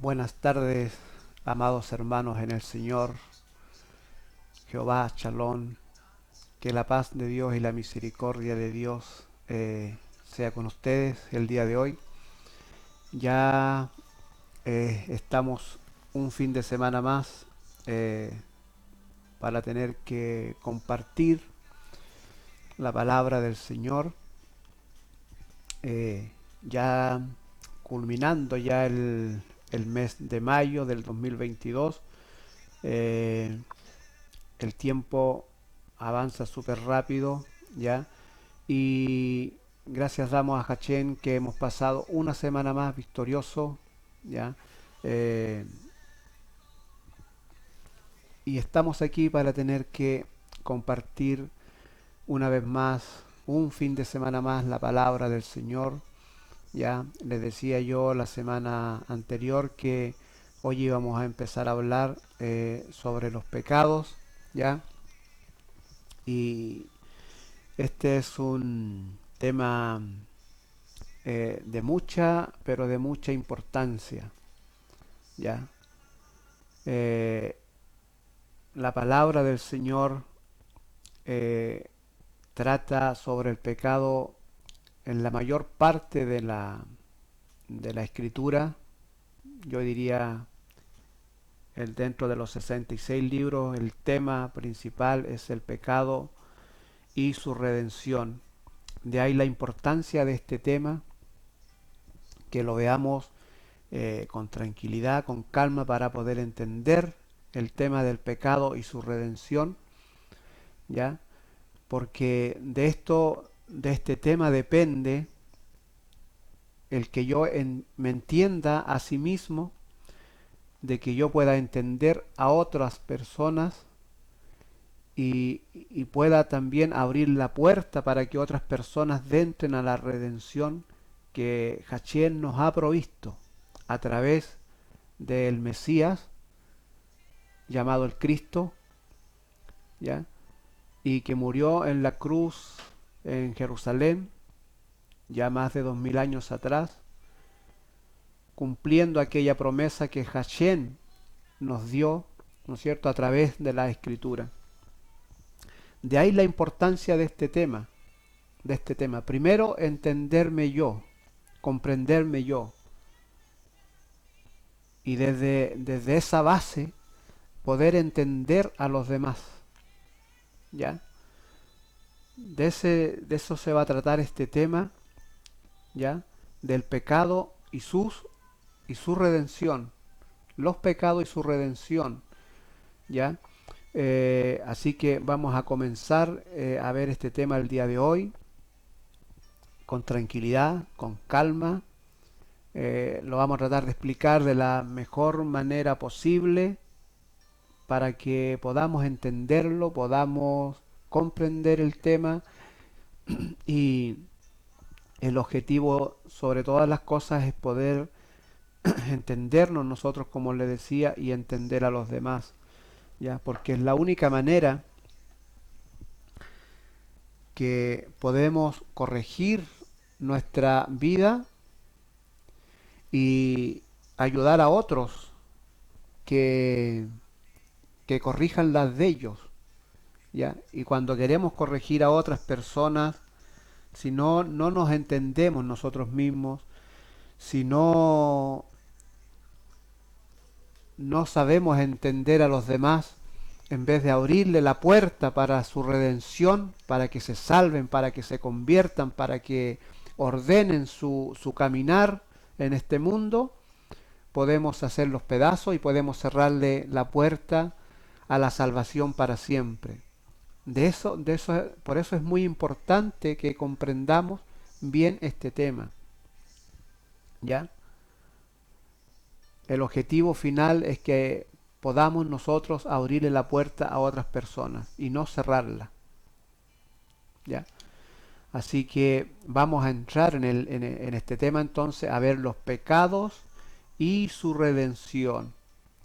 Buenas tardes, amados hermanos en el Señor, Jehová, Shalom, que la paz de Dios y la misericordia de Dios sea con ustedes el día de hoy. Ya estamos un fin de semana más eh, para tener que compartir la palabra del Señor, ya culminando ya el mes de mayo del 2022. Eh, el tiempo avanza súper rápido, ¿ya? Y gracias damos a Hachén que hemos pasado una semana más victorioso, ¿ya? Eh, y estamos aquí para tener que compartir una vez más, un fin de semana más, la palabra del Señor. Ya les decía yo la semana anterior que hoy íbamos a empezar a hablar sobre los pecados, ¿ya? Y este es un tema pero de mucha importancia, ¿ya? Eh, la palabra del Señor eh, trata sobre el pecado en la mayor parte de la escritura. Yo diría, dentro de los 66 libros, el tema principal es el pecado y su redención. De ahí la importancia de este tema, que lo veamos con tranquilidad, con calma, para poder entender el tema del pecado y su redención, ¿ya? Porque de este tema depende el que me entienda a sí mismo, de que yo pueda entender a otras personas y pueda también abrir la puerta para que otras personas entren a la redención que Hachén nos ha provisto a través del Mesías llamado el Cristo, ¿ya? Y que murió en la cruz en Jerusalén ya más de 2000 años atrás, cumpliendo aquella promesa que Hachén nos dio, ¿no es cierto?, a través de la Escritura. De ahí la importancia de este tema. Primero, entenderme yo, comprenderme yo, y desde esa base poder entender a los demás, ¿ya? De eso se va a tratar este tema, ¿ya? Del pecado y su redención, los pecados y su redención, ¿ya? Así que vamos a comenzar a ver este tema el día de hoy con tranquilidad, con calma. Lo vamos a tratar de explicar de la mejor manera posible para que podamos entenderlo, podamos comprender el tema, y el objetivo sobre todas las cosas es poder entendernos nosotros, como le decía, y entender a los demás, ya, porque es la única manera que podemos corregir nuestra vida y ayudar a otros que, que corrijan las de ellos, ¿ya? Y cuando queremos corregir a otras personas, si no nos entendemos nosotros mismos, si no sabemos entender a los demás, en vez de abrirle la puerta para su redención, para que se salven, para que se conviertan, para que ordenen su caminar en este mundo, podemos hacer los pedazos y podemos cerrarle la puerta a la salvación para siempre. Por eso es muy importante que comprendamos bien este tema, ¿ya? El objetivo final es que podamos nosotros abrirle la puerta a otras personas y no cerrarla, ¿ya? Así que vamos a entrar en este tema entonces, a ver los pecados y su redención.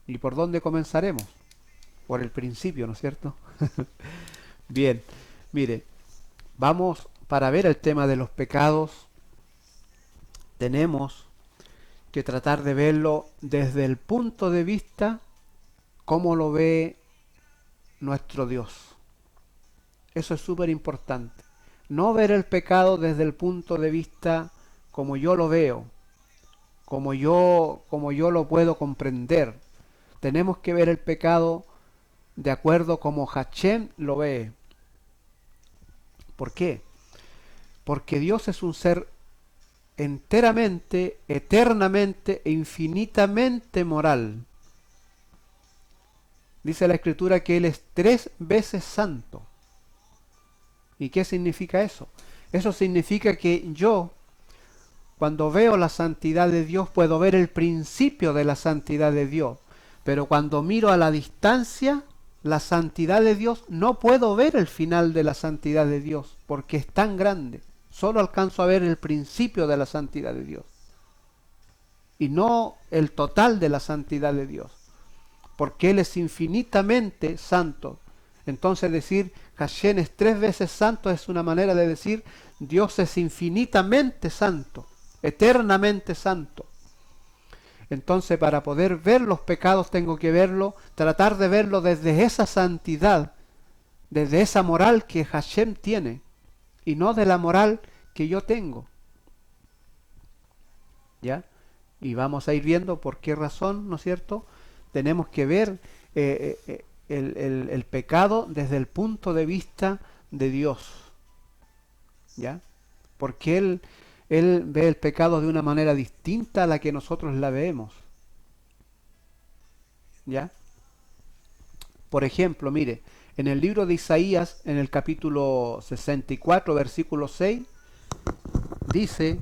¿Y por dónde comenzaremos? Por el principio, ¿no es cierto? Bien, mire, vamos para ver el tema de los pecados. Tenemos que tratar de verlo desde el punto de vista como lo ve nuestro Dios. Eso es súper importante. No ver el pecado desde el punto de vista como yo lo veo, como yo lo puedo comprender. Tenemos que ver el pecado de acuerdo como Hashem lo ve. ¿Por qué? Porque Dios es un ser enteramente, eternamente e infinitamente moral. Dice la Escritura que Él es 3 veces santo. ¿Y qué significa eso? Eso significa que yo, cuando veo la santidad de Dios, puedo ver el principio de la santidad de Dios. Pero cuando miro a la distancia, la santidad de Dios, no puedo ver el final de la santidad de Dios, porque es tan grande. Solo alcanzo a ver el principio de la santidad de Dios. Y no el total de la santidad de Dios. Porque Él es infinitamente santo. Entonces decir Hashem es 3 veces santo es una manera de decir Dios es infinitamente santo, eternamente santo. Entonces para poder ver los pecados tengo que verlo, tratar de verlo desde esa santidad, desde esa moral que Hashem tiene y no de la moral que yo tengo. ¿Ya? Y vamos a ir viendo por qué razón, ¿no es cierto? Tenemos que ver el pecado desde el punto de vista de Dios. ¿Ya? Porque Él ve el pecado de una manera distinta a la que nosotros la vemos. ¿Ya? Por ejemplo, mire, en el libro de Isaías, en el capítulo 64, versículo 6, dice,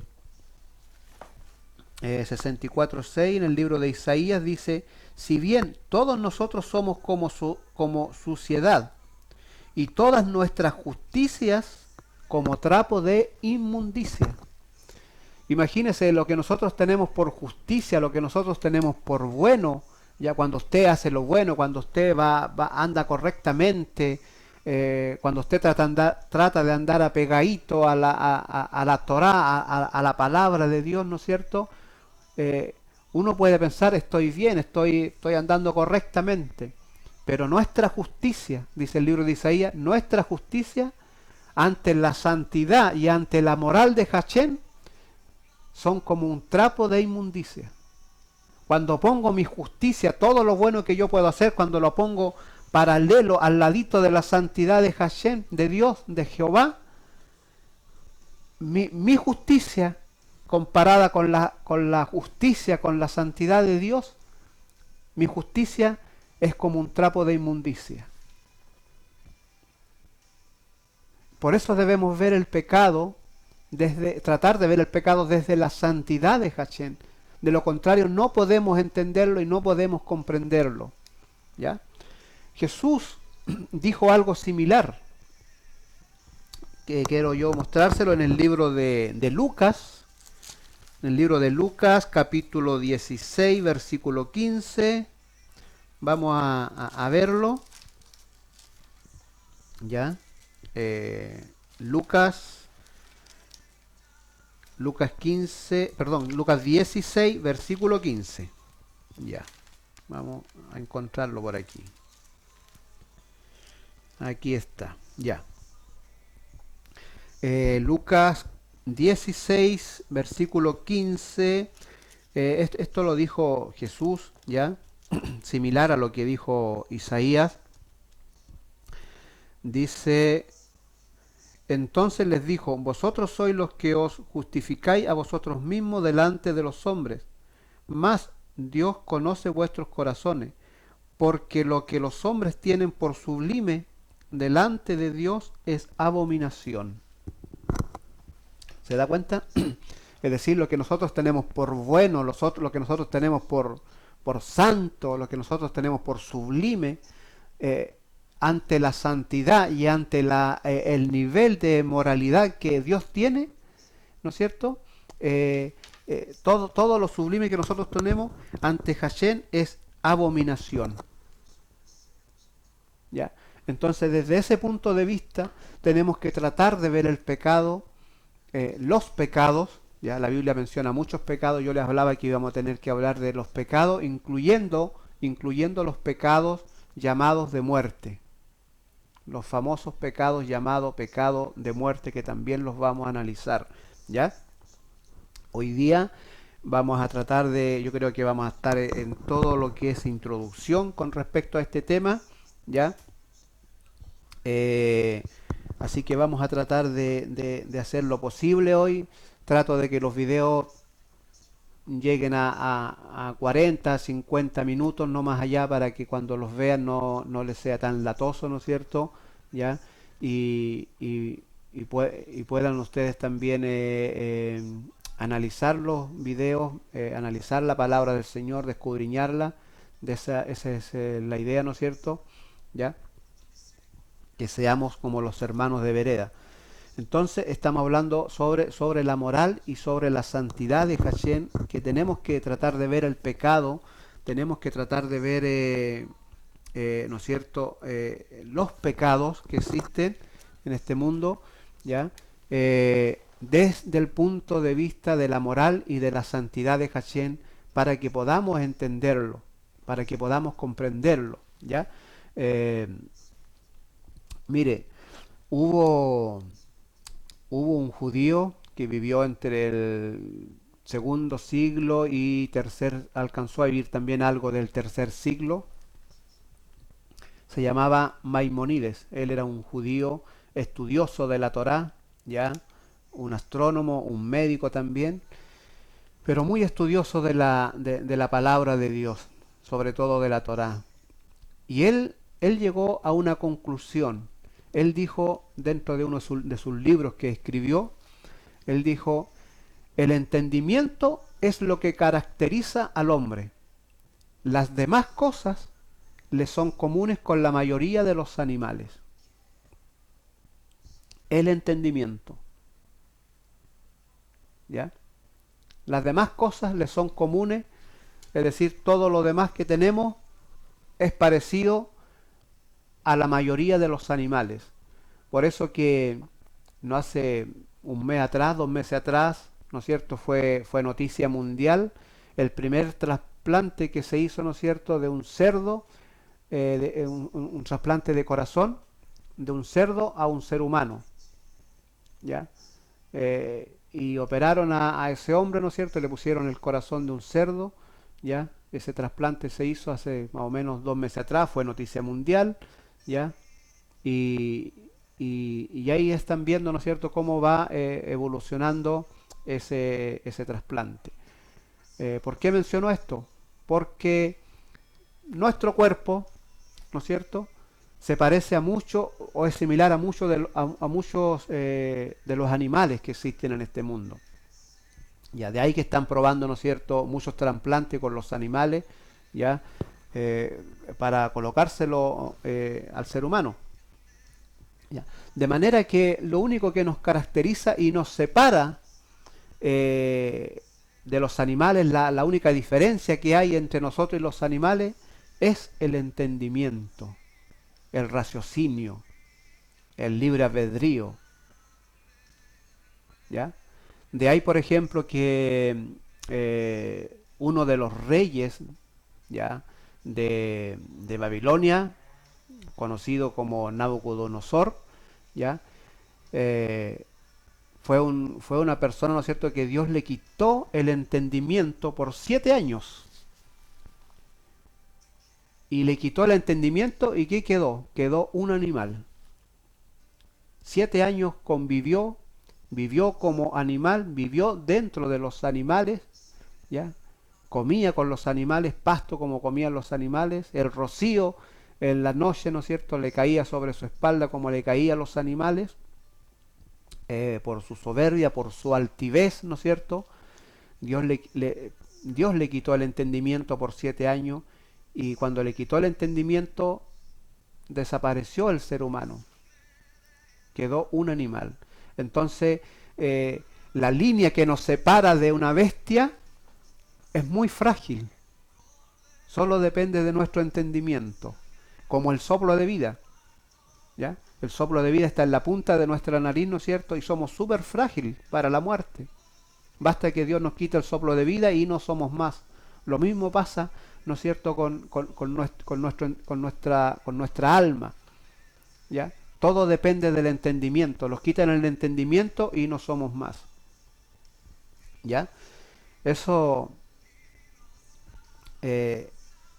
64:6, en el libro de Isaías dice, si bien todos nosotros somos como suciedad, y todas nuestras justicias como trapo de inmundicia. Imagínese lo que nosotros tenemos por justicia, lo que nosotros tenemos por bueno, ya cuando usted hace lo bueno, cuando usted anda correctamente, cuando usted trata de andar apegadito a la Torá, a la palabra de Dios, ¿no es cierto? Uno puede pensar, estoy bien, estoy andando correctamente, pero nuestra justicia, dice el libro de Isaías, nuestra justicia ante la santidad y ante la moral de Hashem son como un trapo de inmundicia. Cuando pongo mi justicia, todo lo bueno que yo puedo hacer, cuando lo pongo paralelo al ladito de la santidad de Hashem, de Dios, de Jehová, mi justicia comparada con la justicia, con la santidad de Dios, mi justicia es como un trapo de inmundicia. Por eso debemos ver el pecado, tratar de ver el pecado desde la santidad de Hashem. De lo contrario no podemos entenderlo y no podemos comprenderlo. ¿Ya? Jesús dijo algo similar, que quiero yo mostrárselo en el libro de Lucas. En el libro de Lucas, capítulo 16, versículo 15. Vamos a verlo. ¿Ya? Lucas 16, versículo 15. Ya. Vamos a encontrarlo por aquí. Aquí está. Ya. Lucas 16, versículo 15. Esto lo dijo Jesús, ¿ya? Similar a lo que dijo Isaías. Dice, entonces les dijo, vosotros sois los que os justificáis a vosotros mismos delante de los hombres, mas Dios conoce vuestros corazones, porque lo que los hombres tienen por sublime delante de Dios es abominación. ¿Se da cuenta? Es decir, lo que nosotros tenemos por bueno, lo que nosotros tenemos por santo, lo que nosotros tenemos por sublime, ante la santidad y ante el nivel de moralidad que Dios tiene, ¿no es cierto? Todo lo sublime que nosotros tenemos ante Hashem es abominación. ¿Ya? Entonces, desde ese punto de vista, tenemos que tratar de ver el pecado, los pecados, Ya la Biblia menciona muchos pecados. Yo les hablaba que íbamos a tener que hablar de los pecados, incluyendo los pecados llamados de muerte, los famosos pecados llamados pecado de muerte, que también los vamos a analizar. ¿Ya? Hoy día vamos a tratar de, yo creo que vamos a estar en todo lo que es introducción con respecto a este tema. ¿Ya? Eh, Así que vamos a tratar de hacer lo posible hoy. Trato de que los videos lleguen a 40, 50 minutos, no más allá, para que cuando los vean no les sea tan latoso, ¿no es cierto? ¿Ya? Y puedan ustedes también analizar los videos, analizar la palabra del Señor, de escudriñarla. Esa es la idea, ¿no es cierto? ¿Ya? Que seamos como los hermanos de vereda. Entonces estamos hablando sobre la moral y sobre la santidad de Hashem, que tenemos que tratar de ver el pecado, tenemos que tratar de ver, ¿no es cierto?, los pecados que existen en este mundo, ¿ya? Desde el punto de vista de la moral y de la santidad de Hashem, para que podamos entenderlo, para que podamos comprenderlo, ¿ya? Eh, Mire, hubo, hubo un judío que vivió entre el segundo siglo y tercer, alcanzó a vivir también algo del tercer siglo. Se llamaba Maimonides. Él era un judío estudioso de la Torá, ya, un astrónomo, un médico también, pero muy estudioso de la palabra de Dios, sobre todo de la Torá. Y él llegó a una conclusión. Él dijo, dentro de uno de sus libros que escribió, él dijo: el entendimiento es lo que caracteriza al hombre. Las demás cosas le son comunes con la mayoría de los animales. El entendimiento, ¿ya? Las demás cosas le son comunes, es decir, todo lo demás que tenemos es parecido a la mayoría de los animales. Por eso que no hace un mes atrás, 2 meses atrás, ¿no es cierto?, fue noticia mundial el primer trasplante que se hizo, ¿no es cierto?, de un cerdo, un trasplante de corazón de un cerdo a un ser humano, ¿ya? Y operaron a ese hombre, ¿no es cierto?, le pusieron el corazón de un cerdo, ¿ya? Ese trasplante se hizo hace más o menos 2 meses atrás, fue noticia mundial, ¿ya? Y, y ahí están viendo, ¿no es cierto?, cómo va evolucionando ese trasplante. ¿Por qué menciono esto? Porque nuestro cuerpo, ¿no es cierto?, se parece a mucho o es similar a, a muchos de los animales que existen en este mundo. Ya, de ahí que están probando, ¿no es cierto?, muchos trasplantes con los animales, ya, para colocárselo al ser humano. Ya. De manera que lo único que nos caracteriza y nos separa de los animales, la única diferencia que hay entre nosotros y los animales es el entendimiento, el raciocinio, el libre albedrío. ¿Ya? De ahí, por ejemplo, que uno de los reyes, ¿ya?, de Babilonia, conocido como Nabucodonosor, ¿ya? Eh, fue una persona, ¿no es cierto?, que Dios le quitó el entendimiento por 7 años. Y le quitó el entendimiento, ¿y qué quedó? Quedó un animal. 7 años convivió, vivió como animal, vivió dentro de los animales, ¿ya? Comía con los animales, pasto como comían los animales, el rocío en la noche, ¿no es cierto?, le caía sobre su espalda como le caía a los animales, por su soberbia, por su altivez, ¿no es cierto? Dios Dios le quitó el entendimiento por 7 años, y cuando le quitó el entendimiento desapareció el ser humano, quedó un animal. Entonces, la línea que nos separa de una bestia es muy frágil, solo depende de nuestro entendimiento, como el soplo de vida, ¿ya? El soplo de vida está en la punta de nuestra nariz, ¿no es cierto?, y somos súper frágiles para la muerte. Basta que Dios nos quite el soplo de vida y no somos más. Lo mismo pasa, ¿no es cierto?, con nuestra alma, ¿ya? Todo depende del entendimiento. Los quitan el entendimiento y no somos más, ¿ya? Eso, eh,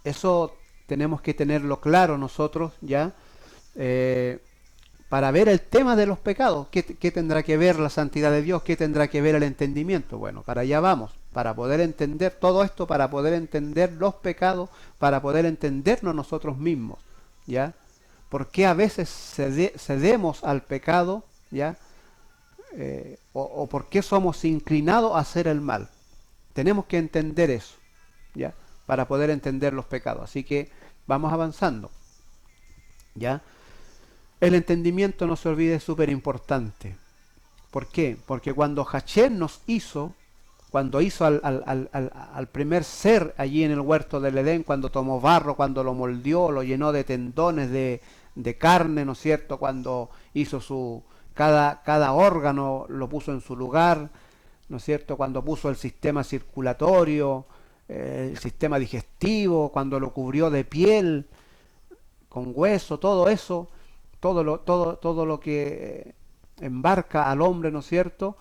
eso tenemos que tenerlo claro nosotros, ¿ya? Eh, para ver el tema de los pecados. ¿Qué tendrá que ver la santidad de Dios? ¿Qué tendrá que ver el entendimiento? Bueno, para allá vamos, para poder entender todo esto, para poder entender los pecados, para poder entendernos nosotros mismos, ¿ya? ¿Por qué a veces cedemos al pecado, ¿ya? O por qué somos inclinados a hacer el mal. Tenemos que entender eso, ¿ya? Para poder entender los pecados. Así que vamos avanzando, ¿ya? El entendimiento, no se olvide, es súper importante. ¿Por qué? Porque cuando Hashem nos hizo, cuando hizo al primer ser allí en el huerto del Edén, cuando tomó barro, cuando lo moldeó, lo llenó de tendones, de carne, ¿no es cierto? Cuando hizo cada órgano lo puso en su lugar, ¿no es cierto? Cuando puso el sistema circulatorio, el sistema digestivo, cuando lo cubrió de piel, con hueso, todo eso, todo lo que embarca al hombre, ¿no es cierto?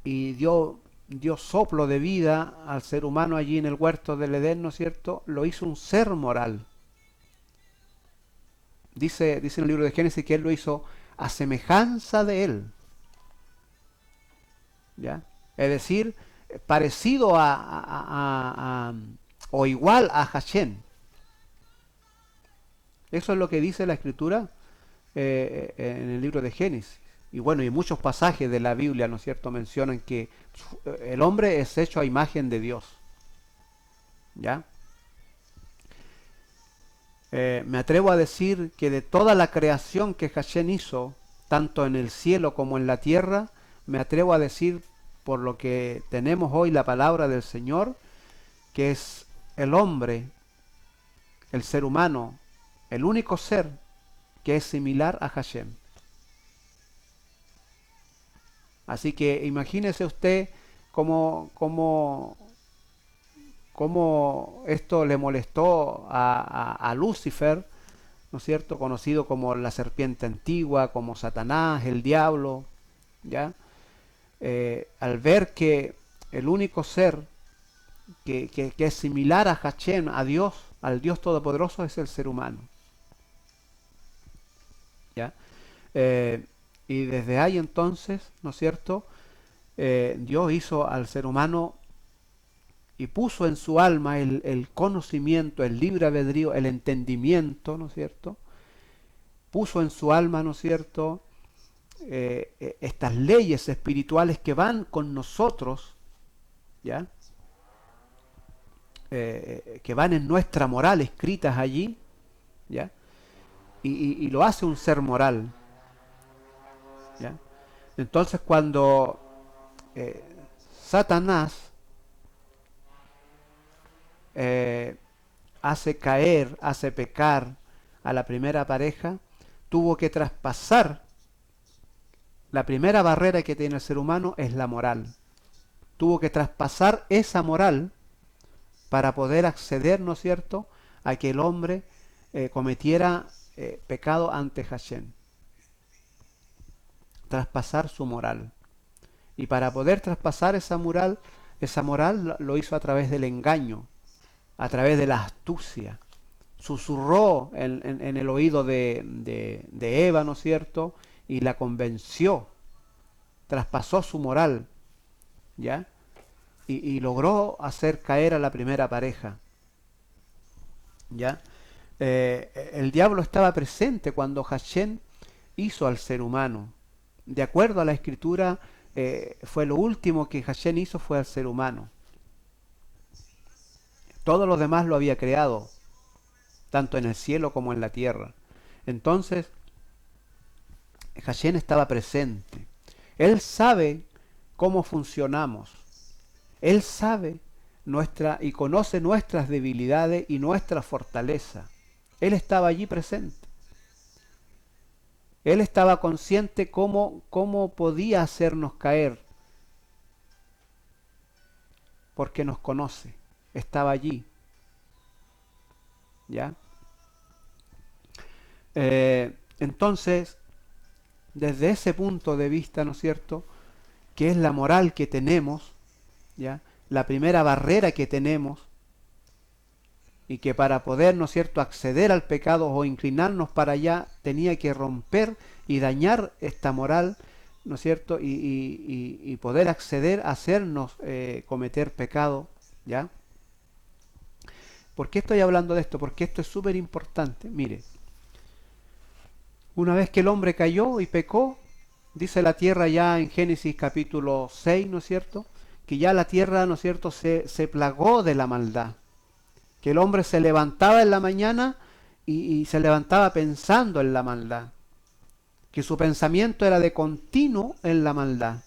Y dio soplo de vida al ser humano allí en el huerto del Edén, ¿no es cierto? Lo hizo un ser moral. Dice en el libro de Génesis que él lo hizo a semejanza de él, ¿ya? Es decir, parecido o igual a Hashem. Eso es lo que dice la Escritura en el libro de Génesis. Y bueno, y muchos pasajes de la Biblia, ¿no es cierto?, mencionan que el hombre es hecho a imagen de Dios, ¿ya? Me atrevo a decir que de toda la creación que Hashem hizo, tanto en el cielo como en la tierra, me atrevo a decir, por lo que tenemos hoy la palabra del Señor, que es el hombre, el ser humano, el único ser que es similar a Hashem. Así que imagínese usted cómo esto le molestó a Lucifer, ¿no es cierto?, conocido como la serpiente antigua, como Satanás, el diablo, ¿ya? Al ver que el único ser que es similar a Hashem, a Dios, al Dios Todopoderoso, es el ser humano, ¿ya? Y desde ahí entonces, ¿no es cierto?, Dios hizo al ser humano y puso en su alma el conocimiento, el libre albedrío, el entendimiento, ¿no es cierto? Puso en su alma, ¿no es cierto?, estas leyes espirituales que van con nosotros, ¿ya? Que van en nuestra moral, escritas allí, ¿ya? Y lo hace un ser moral, ¿ya? Entonces cuando Satanás hace caer, hace pecar a la primera pareja, tuvo que traspasar la primera barrera que tiene el ser humano, es la moral. Tuvo que traspasar esa moral para poder acceder, ¿no es cierto?, a que el hombre cometiera pecado ante Hashem. Traspasar su moral. Y para poder traspasar esa moral lo hizo a través del engaño, a través de la astucia. Susurró en el oído de Eva, ¿no es cierto?, y la convenció. Traspasó su moral, ¿ya? Y logró hacer caer a la primera pareja, ¿ya? El diablo estaba presente cuando Hashem hizo al ser humano. De acuerdo a la Escritura, fue lo último que Hashem hizo, fue al ser humano. Todos los demás lo había creado, tanto en el cielo como en la tierra. Entonces, Hashem estaba presente. Él sabe cómo funcionamos. Él sabe y conoce nuestras debilidades y nuestra fortaleza. Él estaba allí presente. Él estaba consciente cómo podía hacernos caer, porque nos conoce, estaba allí, ¿ya? Entonces, desde ese punto de vista, ¿no es cierto?, que es la moral que tenemos, ¿ya?, la primera barrera que tenemos, y que para poder, ¿no es cierto?, acceder al pecado o inclinarnos para allá, tenía que romper y dañar esta moral, ¿no es cierto?, y poder acceder a hacernos cometer pecado, ¿ya? ¿Por qué estoy hablando de esto? Porque esto es súper importante. Mire, una vez que el hombre cayó y pecó, dice la tierra ya en Génesis capítulo 6, ¿no es cierto?, que ya la tierra, ¿no es cierto?, se plagó de la maldad. Que el hombre se levantaba en la mañana y se levantaba pensando en la maldad. Que su pensamiento era de continuo en la maldad.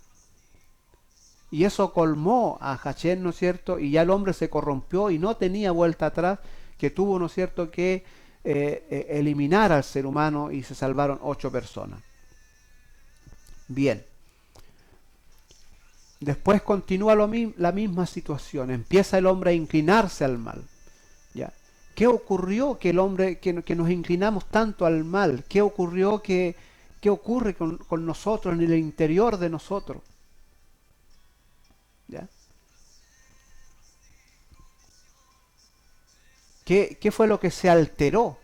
Y eso colmó a Hachén, ¿no es cierto?, y ya el hombre se corrompió y no tenía vuelta atrás, que tuvo, ¿no es cierto?, que eliminar al ser humano y se salvaron 8 personas. Bien. Después continúa la misma situación. Empieza el hombre a inclinarse al mal. ¿Ya? ¿Qué ocurrió que el hombre, que nos inclinamos tanto al mal? ¿Qué ocurrió qué ocurre con nosotros en el interior de nosotros? ¿Ya? ¿Qué fue lo que se alteró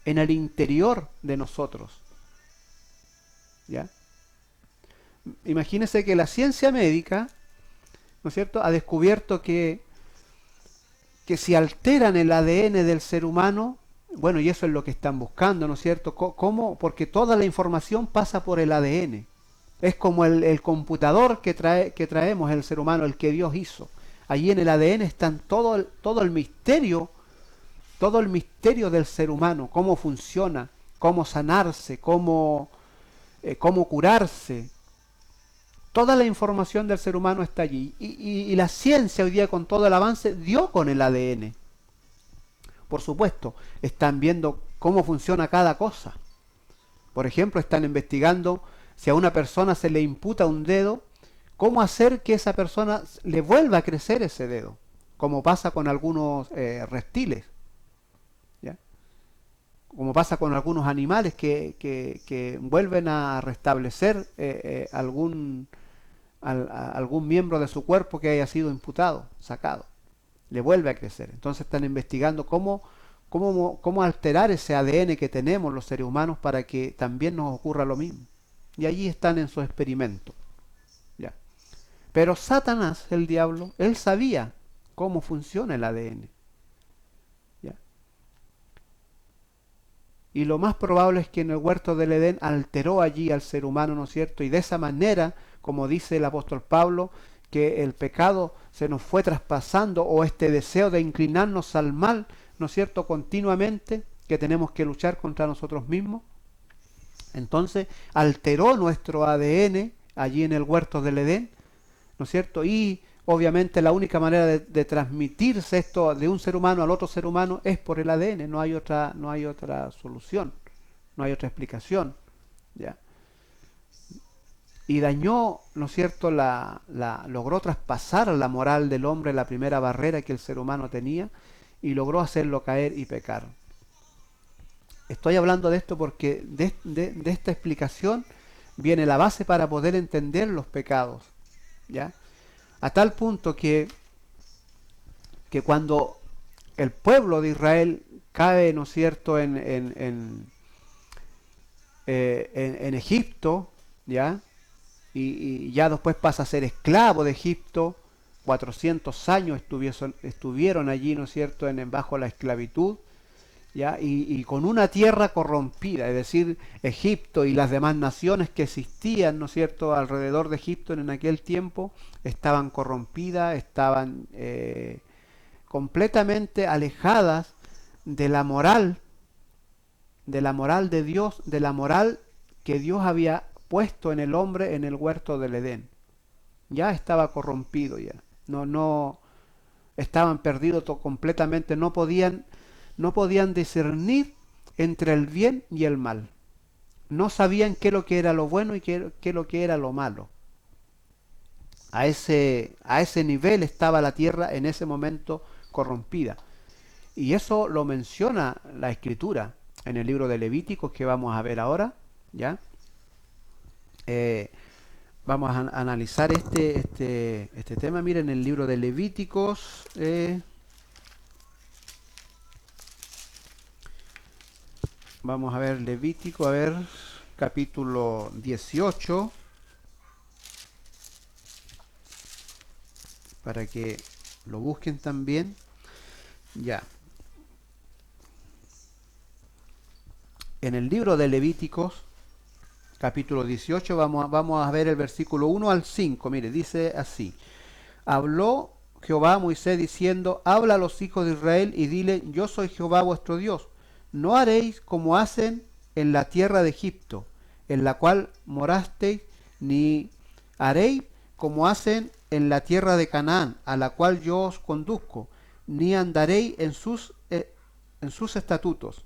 en el interior de nosotros? ¿Ya? Imagínense que la ciencia médica, ¿no es cierto?, ha descubierto que si alteran el ADN del ser humano, bueno, y eso es lo que están buscando, ¿no es cierto? ¿Cómo? Porque toda la información pasa por el ADN. Es como el computador que traemos el ser humano, el que Dios hizo. Allí en el ADN están todo el misterio del ser humano, cómo funciona, cómo sanarse, cómo curarse. Toda la información del ser humano está allí. Y la ciencia hoy día, con todo el avance, dio con el ADN. Por supuesto, están viendo cómo funciona cada cosa. Por ejemplo, están investigando si a una persona se le imputa un dedo, cómo hacer que esa persona le vuelva a crecer ese dedo, como pasa con algunos reptiles, ¿ya? Como pasa con algunos animales que vuelven a restablecer algún miembro de su cuerpo que haya sido imputado, sacado, le vuelve a crecer. Entonces están investigando cómo alterar ese ADN que tenemos los seres humanos para que también nos ocurra lo mismo. Y allí están en su experimento. ¿Ya? Pero Satanás, el diablo, él sabía cómo funciona el ADN. ¿Ya? Y lo más probable es que en el huerto del Edén alteró allí al ser humano, ¿no es cierto? Y de esa manera, como dice el apóstol Pablo, que el pecado se nos fue traspasando, o este deseo de inclinarnos al mal, ¿no es cierto?, continuamente, que tenemos que luchar contra nosotros mismos. Entonces alteró nuestro ADN allí en el huerto del Edén, ¿no es cierto? Y obviamente la única manera de transmitirse esto de un ser humano al otro ser humano es por el ADN, no hay otra solución, no hay otra explicación, ¿ya? Y dañó, ¿no es cierto?, logró traspasar la moral del hombre, la primera barrera que el ser humano tenía, y logró hacerlo caer y pecar. Estoy hablando de esto porque de esta explicación viene la base para poder entender los pecados, ¿ya? A tal punto que cuando el pueblo de Israel cae, ¿no es cierto?, en Egipto, ¿ya? Y ya después pasa a ser esclavo de Egipto, 400 años estuvieron allí, ¿no es cierto?, bajo la esclavitud, ¿ya? Y con una tierra corrompida, es decir, Egipto y las demás naciones que existían, ¿no es cierto?, alrededor de Egipto en aquel tiempo, estaban corrompidas, estaban completamente alejadas de la moral de Dios, de la moral que Dios había puesto en el hombre en el huerto del Edén. Ya estaba corrompido ya. No estaban perdidos completamente, no podían discernir entre el bien y el mal. no sabían qué es lo que era lo bueno y qué es lo que era lo malo. A ese nivel estaba la tierra en ese momento corrompida. Y eso lo menciona la escritura en el libro de Levíticos que vamos a ver ahora, ¿ya? Eh, Vamos a analizar este tema. Miren el libro de Levíticos. Vamos a ver Levítico, a ver, capítulo 18, para que lo busquen también. Ya. En el libro de Levíticos, capítulo 18, vamos a ver el versículo 1 al 5. Mire, dice así. Habló Jehová a Moisés diciendo, habla a los hijos de Israel y dile, yo soy Jehová vuestro Dios. No haréis como hacen en la tierra de Egipto, en la cual morasteis, ni haréis como hacen en la tierra de Canaán, a la cual yo os conduzco, ni andaréis en sus estatutos.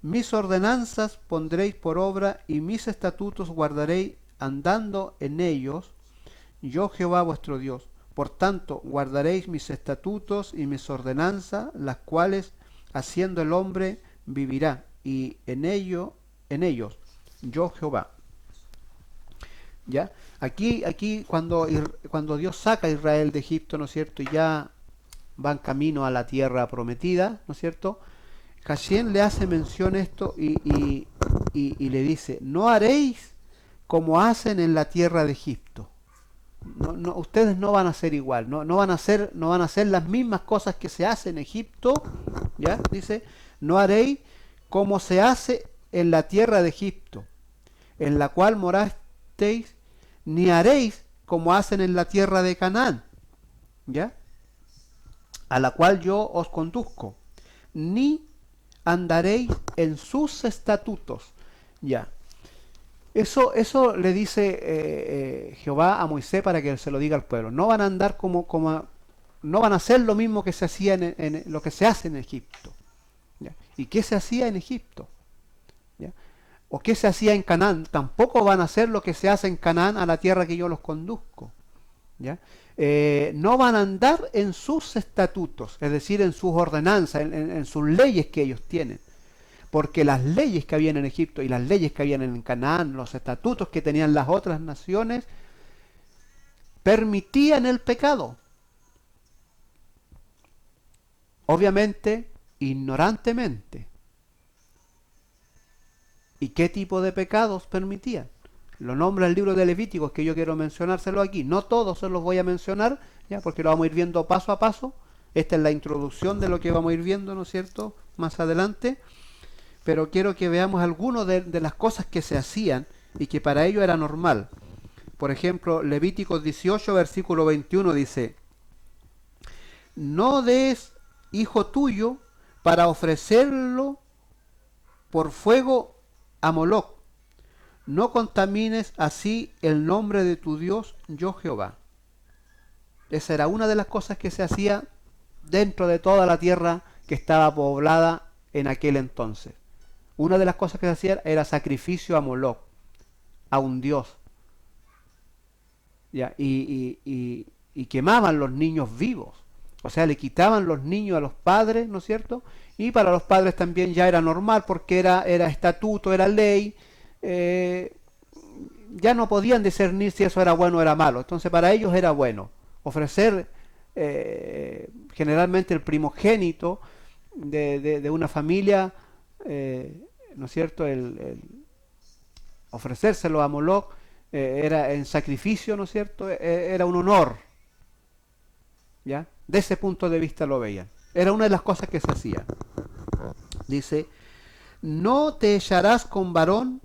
Mis ordenanzas pondréis por obra y mis estatutos guardaréis andando en ellos, yo Jehová vuestro Dios. Por tanto, guardaréis mis estatutos y mis ordenanzas, las cuales haciendo el hombre vivirá, y en ellos, yo Jehová. ¿Ya? Aquí cuando Dios saca a Israel de Egipto, ¿no es cierto? Y ya van camino a la tierra prometida, ¿no es cierto? Hashem le hace mención esto y le dice, no haréis como hacen en la tierra de Egipto. Ustedes no van a ser igual, no van a hacer las mismas cosas que se hacen en Egipto, ¿ya? Dice, no haréis como se hace en la tierra de Egipto, en la cual morasteis, ni haréis como hacen en la tierra de Canaán, ¿ya? A la cual yo os conduzco, ni andaréis en sus estatutos, ¿ya? Eso le dice Jehová a Moisés para que se lo diga al pueblo. No van a andar no van a hacer lo mismo que se hacía en lo que se hace en Egipto. ¿Ya? ¿Y qué se hacía en Egipto? ¿Ya? ¿O qué se hacía en Canaán? Tampoco van a hacer lo que se hace en Canaán, a la tierra que yo los conduzco. ¿Ya? No van a andar en sus estatutos, es decir, en sus ordenanzas, en sus leyes que ellos tienen. Porque las leyes que habían en Egipto y las leyes que habían en Canaán, los estatutos que tenían las otras naciones, permitían el pecado. Obviamente, ignorantemente. ¿Y qué tipo de pecados permitían? Lo nombra el libro de Levíticos, que yo quiero mencionárselo aquí. No todos se los voy a mencionar, ya, porque lo vamos a ir viendo paso a paso. Esta es la introducción de lo que vamos a ir viendo, ¿no es cierto?, más adelante. Pero quiero que veamos algunas de las cosas que se hacían y que para ello era normal. Por ejemplo, Levíticos 18, versículo 21 dice, no des hijo tuyo para ofrecerlo por fuego a Moloc, no contamines así el nombre de tu Dios, yo Jehová. Esa era una de las cosas que se hacía dentro de toda la tierra que estaba poblada en aquel entonces. Una de las cosas que se hacía era sacrificio a Moloc, a un dios. ¿Ya? Y quemaban los niños vivos. O sea, le quitaban los niños a los padres, ¿no es cierto? Y para los padres también ya era normal porque era estatuto, era ley. Ya no podían discernir si eso era bueno o era malo. Entonces para ellos era bueno ofrecer generalmente el primogénito de una familia, ¿no es cierto? Ofrecérselo a Moloc era en sacrificio, ¿no es cierto? Era un honor, ¿ya? De ese punto de vista lo veían. Era una de las cosas que se hacía. Dice, no te echarás con varón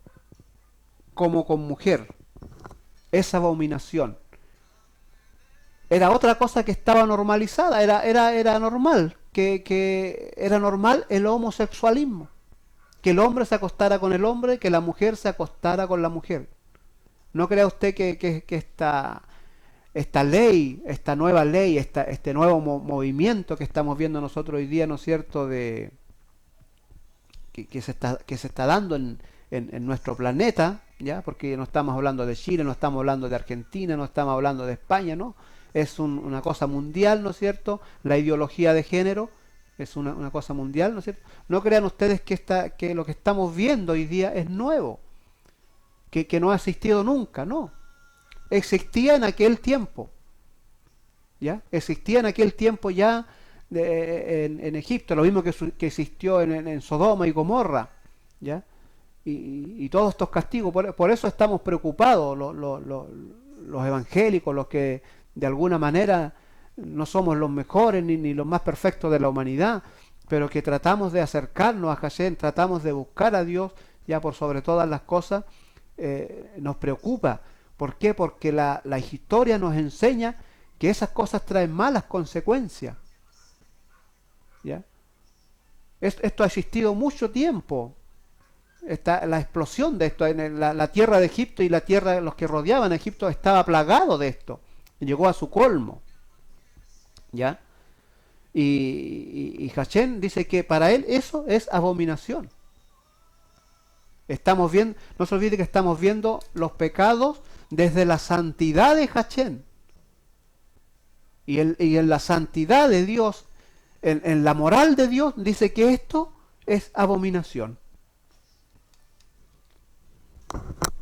como con mujer. Esa abominación. Era otra cosa que estaba normalizada. Era normal. Que era normal el homosexualismo. Que el hombre se acostara con el hombre, que la mujer se acostara con la mujer. ¿No crea usted que esta ley, esta nueva ley, este nuevo movimiento que estamos viendo nosotros hoy día, ¿no es cierto?, que se está dando en nuestro planeta, ¿ya? Porque no estamos hablando de Chile, no estamos hablando de Argentina, no estamos hablando de España, ¿no? Es una cosa mundial, ¿no es cierto? La ideología de género es una cosa mundial, ¿no es cierto? No crean ustedes que lo que estamos viendo hoy día es nuevo, que no ha existido nunca, no. Existía en aquel tiempo, ¿ya? Existía en aquel tiempo ya en Egipto, lo mismo que existió en Sodoma y Gomorra, ¿ya? Y todos estos castigos, por eso estamos preocupados los evangélicos, los que de alguna manera no somos los mejores ni los más perfectos de la humanidad, pero que tratamos de acercarnos a Hashem, tratamos de buscar a Dios ya por sobre todas las cosas, nos preocupa. ¿Por qué? Porque la historia nos enseña que esas cosas traen malas consecuencias, ¿ya? Esto ha existido mucho tiempo. La explosión de esto en la tierra de Egipto y la tierra de los que rodeaban a Egipto estaba plagado de esto, llegó a su colmo, ¿ya? Y Hashem dice que para él eso es abominación. Estamos viendo, no se olvide que estamos viendo los pecados desde la santidad de Hashem, y en la santidad de Dios, en la moral de Dios, dice que esto es abominación.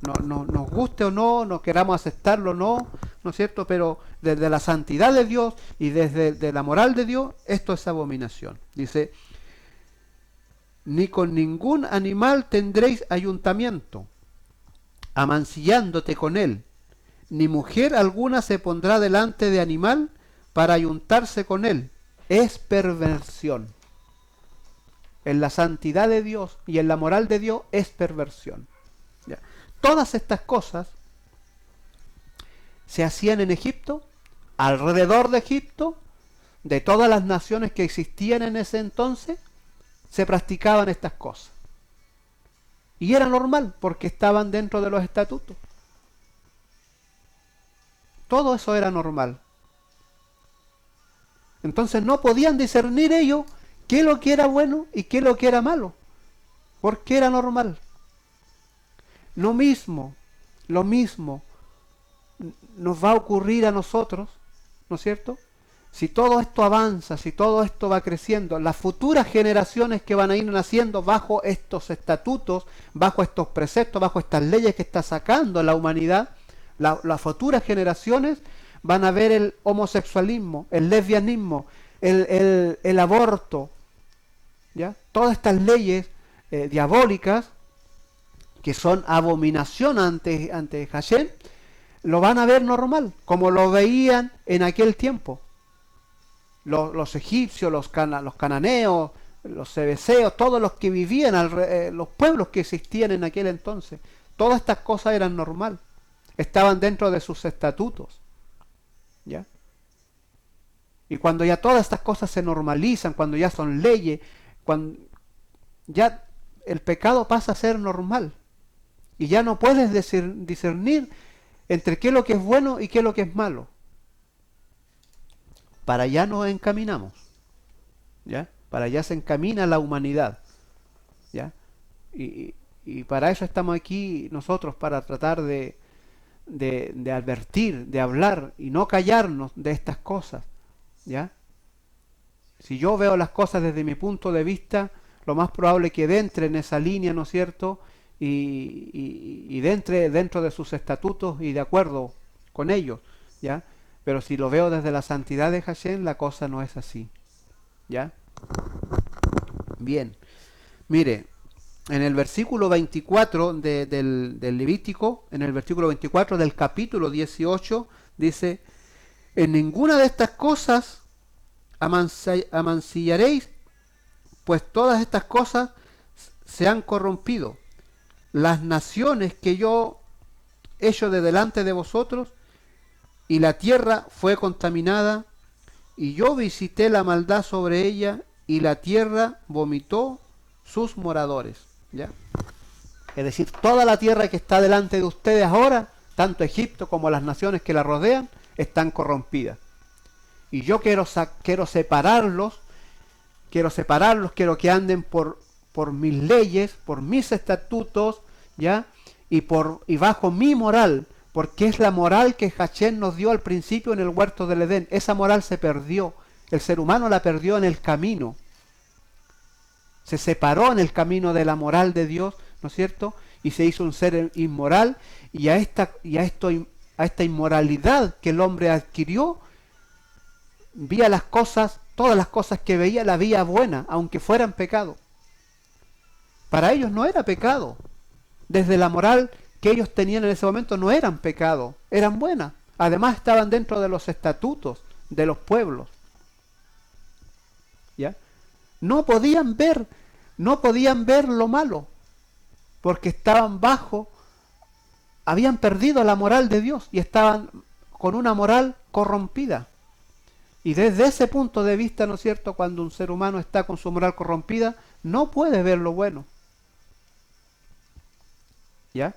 No nos guste o no queramos aceptarlo o no es cierto, pero desde la santidad de Dios y desde la moral de Dios, esto es abominación. Dice, ni con ningún animal tendréis ayuntamiento, amancillándote con él, ni mujer alguna se pondrá delante de animal para ayuntarse con él, es perversión. En la santidad de Dios y en la moral de Dios es perversión. ¿Ya? Todas estas cosas se hacían en Egipto, alrededor de Egipto, de todas las naciones que existían en ese entonces, se practicaban estas cosas. Y era normal, porque estaban dentro de los estatutos. Todo eso era normal. Entonces no podían discernir ellos qué es lo que era bueno y qué es lo que era malo, porque era normal. Lo mismo nos va a ocurrir a nosotros, ¿no es cierto? Si todo esto avanza, si todo esto va creciendo, las futuras generaciones que van a ir naciendo bajo estos estatutos, bajo estos preceptos, bajo estas leyes que está sacando la humanidad, las futuras generaciones van a ver el homosexualismo, el lesbianismo, el aborto, ¿ya? Todas estas leyes diabólicas que son abominación ante Hashem, lo van a ver normal, como lo veían en aquel tiempo. Los egipcios, los cananeos, los cebeseos, todos los que vivían, los pueblos que existían en aquel entonces, todas estas cosas eran normal, estaban dentro de sus estatutos, ¿ya? Y cuando ya todas estas cosas se normalizan, cuando ya son leyes, cuando ya el pecado pasa a ser normal, y ya no puedes discernir entre qué es lo que es bueno y qué es lo que es malo. Para allá nos encaminamos, ¿ya? Para allá se encamina la humanidad, ¿ya? Y para eso estamos aquí nosotros, para tratar de advertir, de hablar y no callarnos de estas cosas, ¿ya? Si yo veo las cosas desde mi punto de vista, lo más probable es que entre en esa línea, ¿no es cierto? Y dentro de sus estatutos y de acuerdo con ellos, ¿ya? Pero si lo veo desde la santidad de Hashem, la cosa no es así, ¿ya? Bien, mire, en el versículo 24 del Levítico, en el versículo 24 del capítulo 18, dice, en ninguna de estas cosas amancillaréis, pues todas estas cosas se han corrompido. Las naciones que yo he hecho de delante de vosotros, y la tierra fue contaminada, y yo visité la maldad sobre ella, y la tierra vomitó sus moradores, ¿ya? Es decir, toda la tierra que está delante de ustedes ahora, tanto Egipto como las naciones que la rodean, están corrompidas. Y yo quiero separarlos, quiero que anden por mis leyes, por mis estatutos, ¿ya? Y bajo mi moral, porque es la moral que Hashem nos dio al principio en el huerto del Edén. Esa moral se perdió, el ser humano la perdió en el camino, se separó en el camino de la moral de Dios, ¿no es cierto? Y se hizo un ser inmoral, y a esta inmoralidad que el hombre adquirió, veía las cosas, todas las cosas que veía, la veía buena, aunque fueran pecado. Para ellos no era pecado. Desde la moral que ellos tenían en ese momento no eran pecado, eran buenas. Además estaban dentro de los estatutos de los pueblos. ¿Ya? No podían ver lo malo, porque estaban habían perdido la moral de Dios y estaban con una moral corrompida. Y desde ese punto de vista, ¿no es cierto?, cuando un ser humano está con su moral corrompida, no puede ver lo bueno. ¿Ya?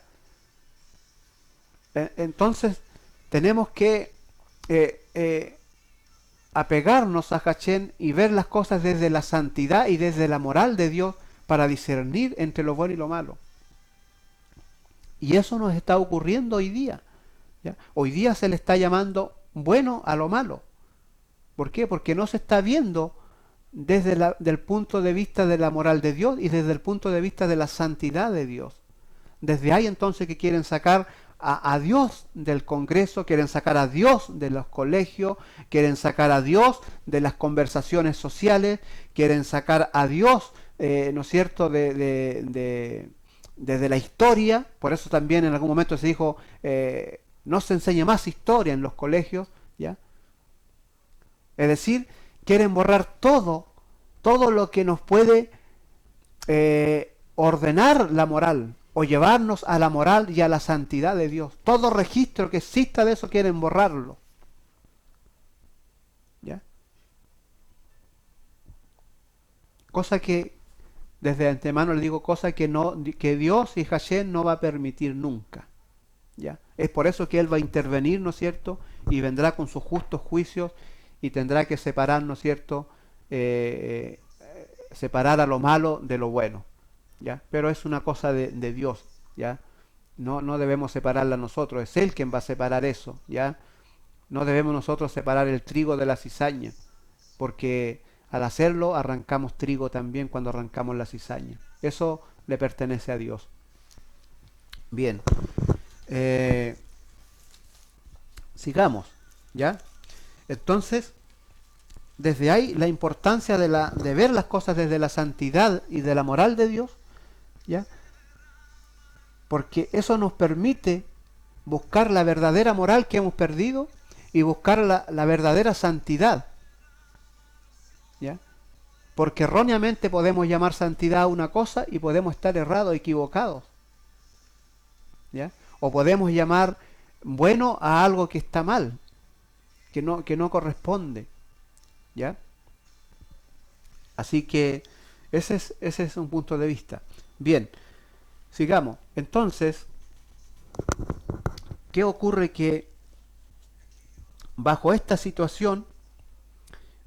Entonces, tenemos que apegarnos a Hashem y ver las cosas desde la santidad y desde la moral de Dios para discernir entre lo bueno y lo malo. Y eso nos está ocurriendo hoy día. ¿Ya? Hoy día se le está llamando bueno a lo malo. ¿Por qué? Porque no se está viendo desde del punto de vista de la moral de Dios y desde el punto de vista de la santidad de Dios. Desde ahí entonces que quieren sacar a Dios del Congreso, quieren sacar a Dios de los colegios, quieren sacar a Dios de las conversaciones sociales, quieren sacar a Dios, ¿no es cierto?, desde la historia. Por eso también en algún momento se dijo, no se enseña más historia en los colegios, ¿ya? Es decir, quieren borrar todo lo que nos puede ordenar la moral, o llevarnos a la moral y a la santidad de Dios. Todo registro que exista de eso quieren borrarlo. ¿Ya? Cosa que, desde antemano le digo, cosa que Dios y Hashem no va a permitir nunca. ¿Ya? Es por eso que Él va a intervenir, ¿no es cierto? Y vendrá con sus justos juicios y tendrá que separar, ¿no es cierto?, separar a lo malo de lo bueno. ¿Ya? Pero es una cosa de Dios, ¿ya? No debemos separarla nosotros, es Él quien va a separar eso, ¿ya? No debemos nosotros separar el trigo de la cizaña, porque al hacerlo arrancamos trigo también cuando arrancamos la cizaña. Eso le pertenece a Dios. Bien, sigamos, ¿ya? Entonces, desde ahí la importancia de ver las cosas desde la santidad y de la moral de Dios, ¿ya? Porque eso nos permite buscar la verdadera moral que hemos perdido y buscar la verdadera santidad, ¿ya? Porque erróneamente podemos llamar santidad a una cosa y podemos estar errados, equivocados, ¿ya? O podemos llamar bueno a algo que está mal, que no corresponde, ¿ya? Así que ese es un punto de vista. Bien, sigamos. Entonces, ¿qué ocurre? Que bajo esta situación,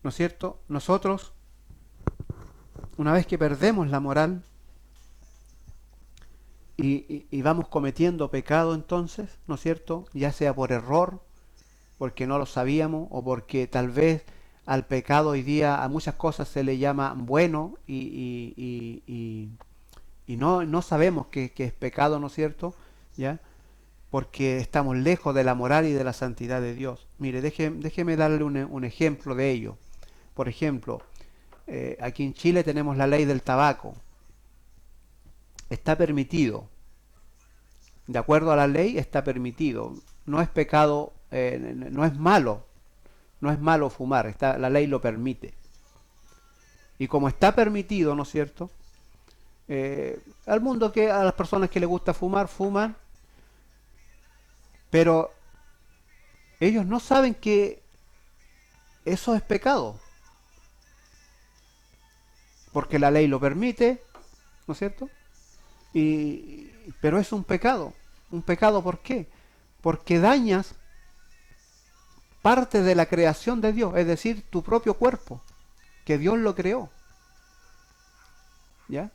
¿no es cierto?, nosotros, una vez que perdemos la moral y vamos cometiendo pecado, entonces, ¿no es cierto?, ya sea por error, porque no lo sabíamos, o porque tal vez al pecado hoy día a muchas cosas se le llama bueno y no sabemos que es pecado, ¿no es cierto? ¿Ya? Porque estamos lejos de la moral y de la santidad de Dios. Mire, déjeme darle un ejemplo de ello. Por ejemplo, aquí en Chile tenemos la ley del tabaco. Está permitido. De acuerdo a la ley está permitido. No es pecado, no es malo. No es malo fumar, la ley lo permite. Y como está permitido, ¿no es cierto?, a las personas que les gusta fumar, fuman, pero ellos no saben que eso es pecado, porque la ley lo permite, ¿no es cierto? Pero es un pecado. ¿Un pecado por qué? Porque dañas parte de la creación de Dios, es decir, tu propio cuerpo, que Dios lo creó. ¿Ya?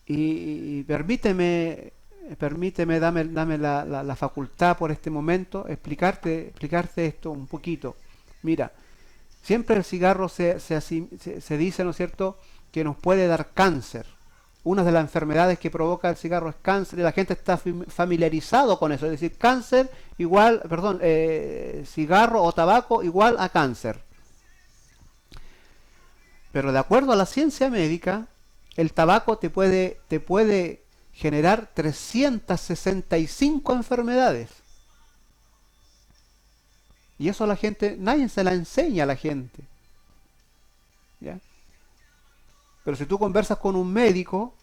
Y permíteme permíteme, dame la facultad por este momento, explicarte esto un poquito. Mira, siempre el cigarro se dice, ¿no es cierto?, que nos puede dar cáncer. Una de las enfermedades que provoca el cigarro es cáncer y la gente está familiarizado con eso. Es decir, cáncer igual, perdón, cigarro o tabaco igual a cáncer. Pero de acuerdo a la ciencia médica, el tabaco te puede generar 365 enfermedades. Y eso a la gente, nadie se la enseña a la gente. ¿Ya? Pero si tú conversas con un médico,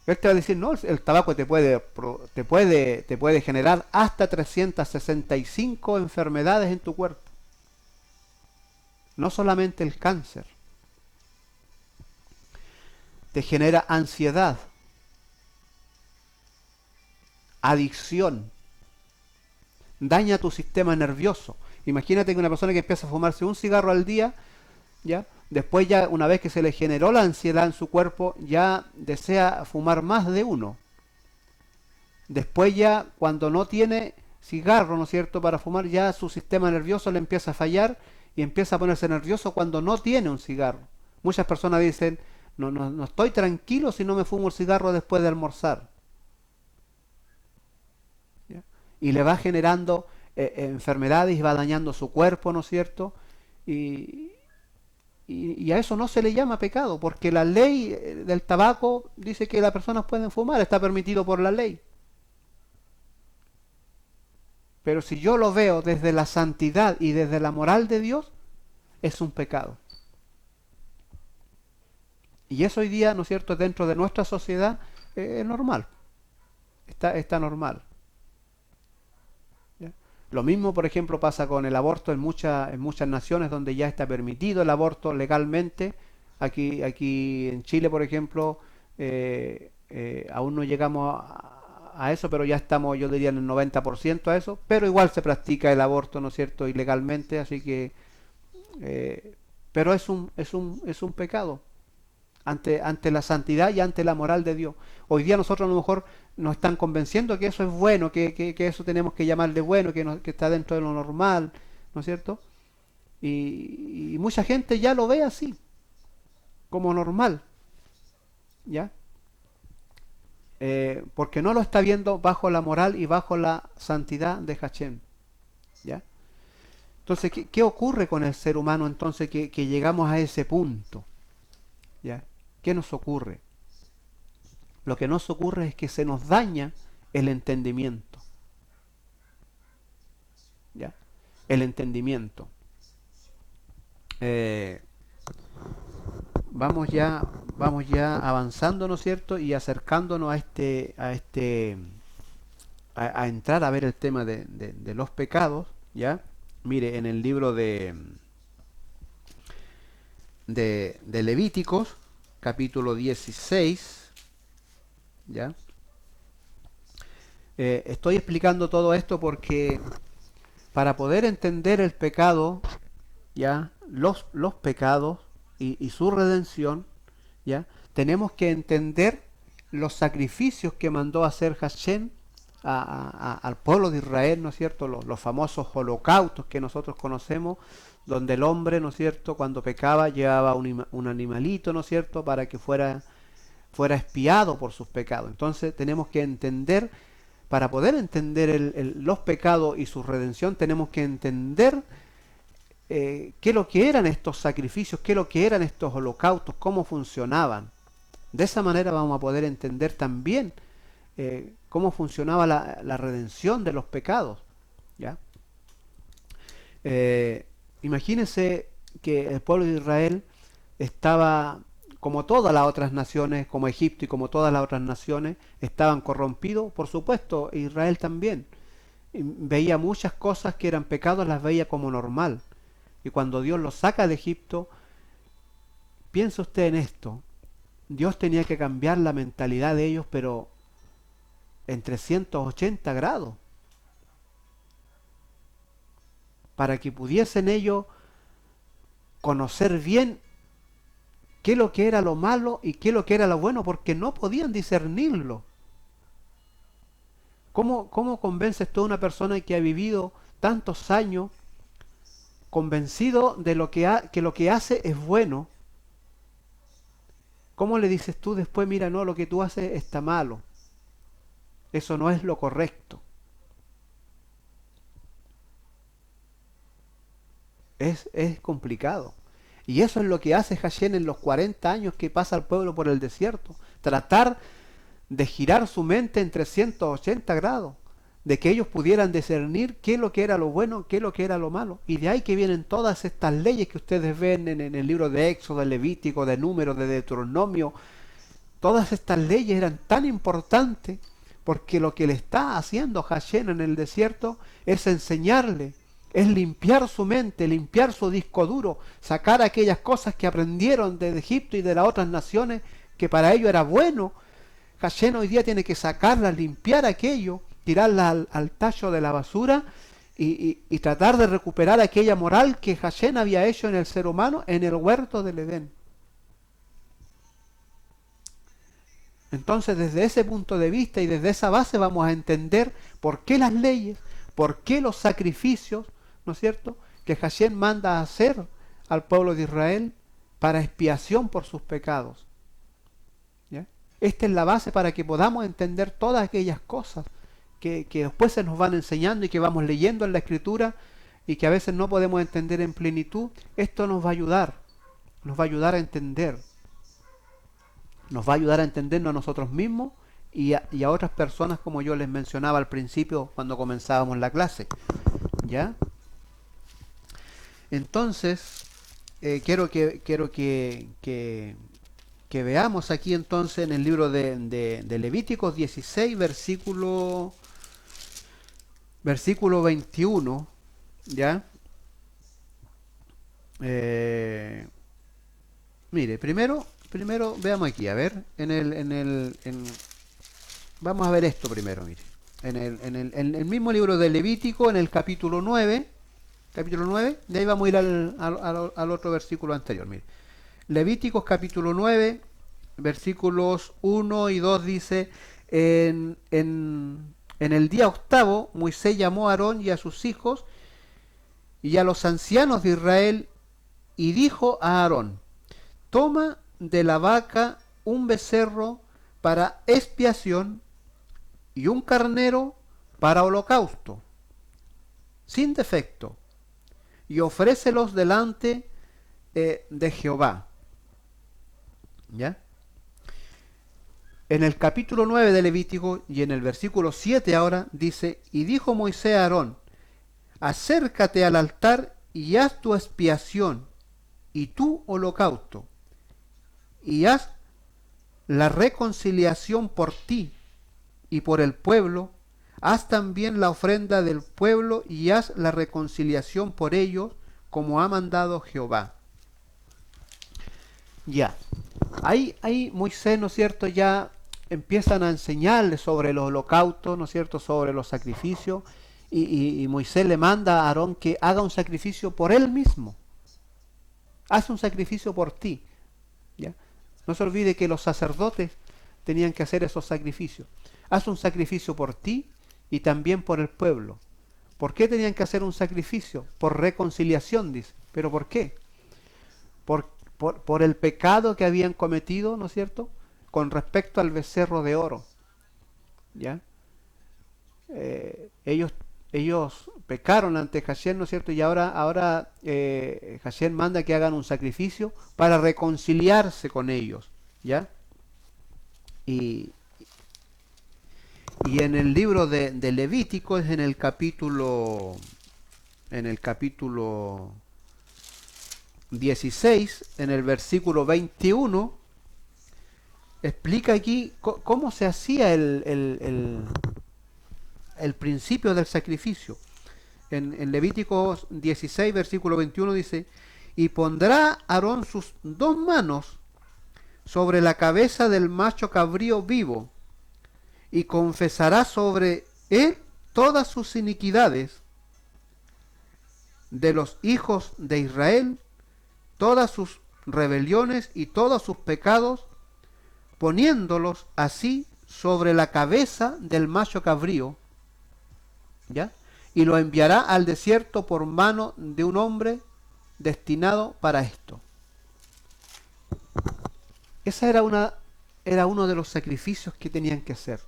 él te va a decir, no, el tabaco te puede generar hasta 365 enfermedades en tu cuerpo. No solamente el cáncer. Te genera ansiedad, adicción, daña tu sistema nervioso. Imagínate que una persona que empieza a fumarse un cigarro al día, ¿ya? Después ya, una vez que se le generó la ansiedad en su cuerpo, ya desea fumar más de uno. Después ya, cuando no tiene cigarro, ¿no es cierto?, para fumar, ya su sistema nervioso le empieza a fallar y empieza a ponerse nervioso cuando no tiene un cigarro. Muchas personas dicen, no estoy tranquilo si no me fumo el cigarro después de almorzar. ¿Ya? Y le va generando enfermedades y va dañando su cuerpo, ¿no es cierto? Y a eso no se le llama pecado, porque la ley del tabaco dice que las personas pueden fumar, está permitido por la ley. Pero si yo lo veo desde la santidad y desde la moral de Dios, es un pecado. Y eso hoy día, ¿no es cierto?, dentro de nuestra sociedad es normal. Está normal. ¿Ya? Lo mismo, por ejemplo, pasa con el aborto en muchas naciones donde ya está permitido el aborto legalmente. Aquí en Chile, por ejemplo, aún no llegamos a eso, pero ya estamos, yo diría, en el 90% a eso. Pero igual se practica el aborto, ¿no es cierto?, ilegalmente, así que... pero es un pecado ante la santidad y ante la moral de Dios. Hoy día nosotros a lo mejor nos están convenciendo que eso es bueno, que eso tenemos que llamarle bueno, que está dentro de lo normal, ¿no es cierto? Y mucha gente ya lo ve así, como normal, ¿ya? Porque no lo está viendo bajo la moral y bajo la santidad de Hashem, ¿ya? Entonces, ¿qué ocurre con el ser humano entonces que llegamos a ese punto? ¿Ya? ¿Qué nos ocurre? Lo que nos ocurre es que se nos daña el entendimiento. ¿Ya? El entendimiento. Vamos ya avanzando, ¿no es cierto? Y acercándonos a entrar a ver el tema de los pecados, ¿ya? Mire, en el libro de Levíticos, capítulo 16, ¿ya? Estoy explicando todo esto porque para poder entender el pecado, ¿ya? Los pecados y su redención, ¿ya? Tenemos que entender los sacrificios que mandó hacer Hashem al pueblo de Israel, ¿no es cierto? Los famosos holocaustos que nosotros conocemos, donde el hombre, ¿no es cierto?, cuando pecaba llevaba un animalito, ¿no es cierto?, para que fuera expiado por sus pecados. Entonces tenemos que entender, para poder entender los pecados y su redención, tenemos que entender qué es lo que eran estos sacrificios, qué es lo que eran estos holocaustos, cómo funcionaban. De esa manera vamos a poder entender también cómo funcionaba la redención de los pecados, ¿ya? Imagínense que el pueblo de Israel estaba, como todas las otras naciones, como Egipto y como todas las otras naciones, estaban corrompidos. Por supuesto, Israel también. Veía muchas cosas que eran pecados, las veía como normal. Y cuando Dios los saca de Egipto, piensa usted en esto. Dios tenía que cambiar la mentalidad de ellos, pero en 380 grados. Para que pudiesen ellos conocer bien qué es lo que era lo malo y qué es lo que era lo bueno, porque no podían discernirlo. ¿Cómo convences tú a una persona que ha vivido tantos años convencido de que lo que hace es bueno? ¿Cómo le dices tú después, mira, no, lo que tú haces está malo? Eso no es lo correcto. Es complicado. Y eso es lo que hace Hashem en los 40 años que pasa el pueblo por el desierto. Tratar de girar su mente en 380 grados, de que ellos pudieran discernir qué es lo que era lo bueno, qué es lo que era lo malo. Y de ahí que vienen todas estas leyes que ustedes ven en el libro de Éxodo, de Levítico, de Números, de Deuteronomio. Todas estas leyes eran tan importantes porque lo que le está haciendo Hashem en el desierto es enseñarle, es limpiar su mente, limpiar su disco duro, sacar aquellas cosas que aprendieron de Egipto y de las otras naciones que para ellos era bueno. Hashem hoy día tiene que sacarlas, limpiar aquello, tirarla al tallo de la basura y tratar de recuperar aquella moral que Hashem había hecho en el ser humano en el huerto del Edén. Entonces, desde ese punto de vista y desde esa base vamos a entender por qué las leyes, por qué los sacrificios, ¿no es cierto?, que Hashem manda a hacer al pueblo de Israel para expiación por sus pecados. ¿Ya? Esta es la base para que podamos entender todas aquellas cosas que después se nos van enseñando y que vamos leyendo en la Escritura y que a veces no podemos entender en plenitud. Esto nos va a ayudar a entender. Nos va a ayudar a entendernos a nosotros mismos y a otras personas, como yo les mencionaba al principio cuando comenzábamos la clase. ¿Ya? Entonces, quiero que veamos aquí entonces en el libro de Levíticos 16, versículo 21, ¿ya? Mire, primero veamos aquí, a ver, vamos a ver esto primero, mire. En el mismo libro de Levítico, en el capítulo 9, de ahí vamos a ir al otro versículo anterior, mire. Levíticos capítulo 9, versículos 1 y 2 dice, en el día octavo, Moisés llamó a Aarón y a sus hijos y a los ancianos de Israel y dijo a Aarón, toma de la vaca un becerro para expiación y un carnero para holocausto, sin defecto, y ofrécelos delante de Jehová. ¿Ya? En el capítulo 9 de Levítico y en el versículo 7 ahora dice, y dijo Moisés a Aarón, acércate al altar y haz tu expiación y tu holocausto, y haz la reconciliación por ti y por el pueblo, haz también la ofrenda del pueblo y haz la reconciliación por ellos, como ha mandado Jehová. Ya, ahí Moisés, ¿no es cierto?, ya empiezan a enseñarle sobre los holocaustos, ¿no es cierto?, sobre los sacrificios, y Moisés le manda a Aarón que haga un sacrificio por él mismo. Haz un sacrificio por ti. ¿Ya? No se olvide que los sacerdotes tenían que hacer esos sacrificios. Haz un sacrificio por ti y también por el pueblo. ¿Por qué tenían que hacer un sacrificio? Por reconciliación, dice. ¿Pero por qué? Por el pecado que habían cometido, ¿no es cierto?, con respecto al becerro de oro. ¿Ya? Ellos pecaron ante Hashem, ¿no es cierto? Y ahora Hashem manda que hagan un sacrificio para reconciliarse con ellos, ¿ya? Y en el libro de Levítico, es en el capítulo 16, en el versículo 21, explica aquí cómo se hacía el principio del sacrificio. En Levítico 16, versículo 21 dice, y pondrá Aarón sus dos manos sobre la cabeza del macho cabrío vivo, y confesará sobre él todas sus iniquidades de los hijos de Israel, todas sus rebeliones y todos sus pecados, poniéndolos así sobre la cabeza del macho cabrío, ¿ya? Y lo enviará al desierto por mano de un hombre destinado para esto. Esa era uno de los sacrificios que tenían que hacer.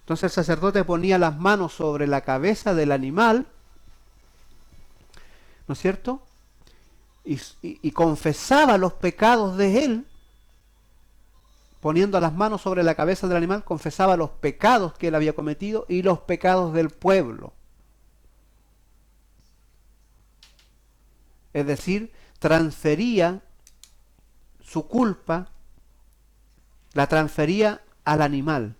Entonces el sacerdote ponía las manos sobre la cabeza del animal, ¿no es cierto? Y confesaba los pecados de él, poniendo las manos sobre la cabeza del animal, confesaba los pecados que él había cometido y los pecados del pueblo. Es decir, transfería su culpa, la transfería al animal.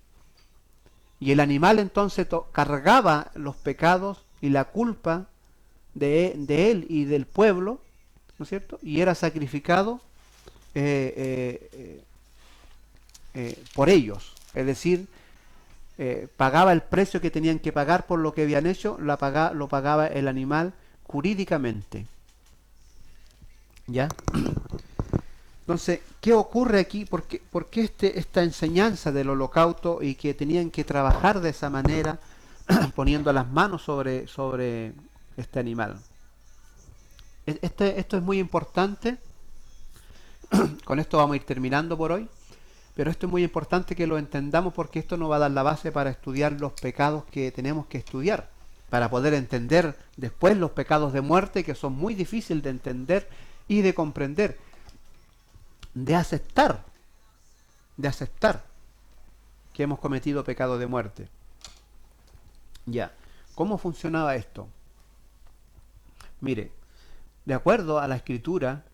Y el animal entonces cargaba los pecados y la culpa de él y del pueblo, ¿no es cierto? Y era sacrificado por ellos. Es decir, pagaba el precio que tenían que pagar por lo que habían hecho, lo pagaba el animal jurídicamente. ¿Ya? Entonces, ¿qué ocurre aquí? ¿Por qué esta enseñanza del holocausto y que tenían que trabajar de esa manera, poniendo las manos sobre este animal? Esto es muy importante. Con esto vamos a ir terminando por hoy. Pero esto es muy importante que lo entendamos porque esto nos va a dar la base para estudiar los pecados que tenemos que estudiar. Para poder entender después los pecados de muerte que son muy difíciles de entender y de comprender. De aceptar que hemos cometido pecado de muerte. Ya, ¿cómo funcionaba esto? Mire, de acuerdo a la Escritura,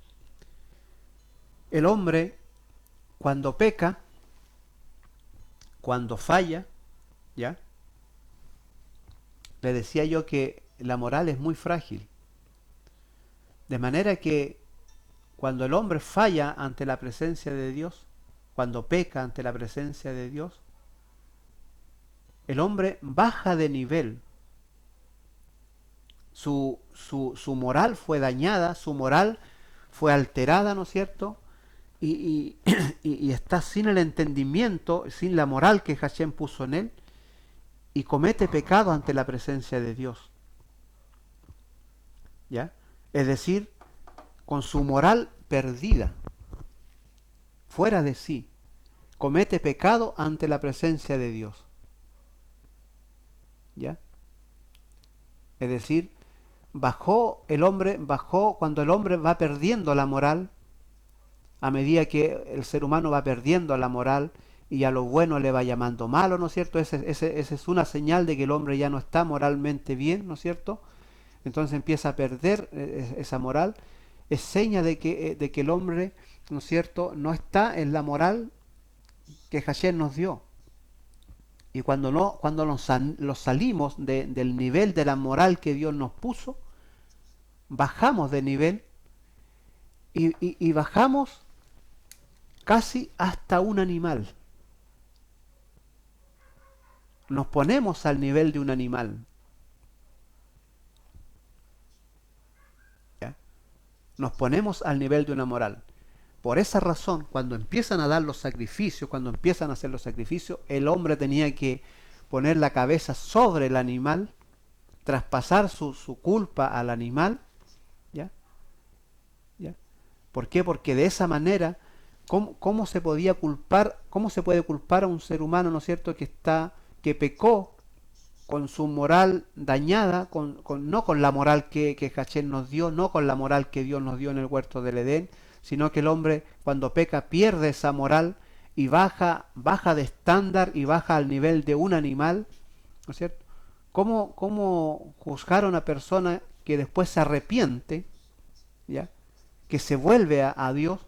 el hombre cuando peca, cuando falla, ¿ya? Le decía yo que la moral es muy frágil. De manera que cuando el hombre falla ante la presencia de Dios, cuando peca ante la presencia de Dios, el hombre baja de nivel. Su moral fue dañada, su moral fue alterada, ¿no es cierto? Y está sin el entendimiento, sin la moral que Hashem puso en él, y comete pecado ante la presencia de Dios. ¿Ya? Es decir, con su moral perdida, fuera de sí, comete pecado ante la presencia de Dios. ¿Ya? Es decir, cuando el hombre va perdiendo la moral, a medida que el ser humano va perdiendo la moral y a lo bueno le va llamando malo, ¿no es cierto? Esa es una señal de que el hombre ya no está moralmente bien, ¿no es cierto? Entonces empieza a perder esa moral. Es seña de que el hombre, ¿no es cierto?, no está en la moral que Hashem nos dio. Y cuando nos salimos del nivel de la moral que Dios nos puso, bajamos de nivel y bajamos casi hasta un animal. Nos ponemos al nivel de un animal. ¿Ya? Nos ponemos al nivel de una moral. Por esa razón, cuando empiezan a dar los sacrificios, cuando empiezan a hacer los sacrificios, el hombre tenía que poner la cabeza sobre el animal, traspasar su culpa al animal. ¿Ya? ¿Ya? ¿Por qué? Porque de esa manera, ¿cómo se podía culpar, cómo se puede culpar a un ser humano, ¿no es cierto?, que pecó con su moral dañada, no con la moral que Hashem nos dio, no con la moral que Dios nos dio en el huerto del Edén, sino que el hombre cuando peca pierde esa moral y baja de estándar y baja al nivel de un animal, ¿no es cierto? ¿Cómo juzgar a una persona que después se arrepiente, ¿ya?, que se vuelve a Dios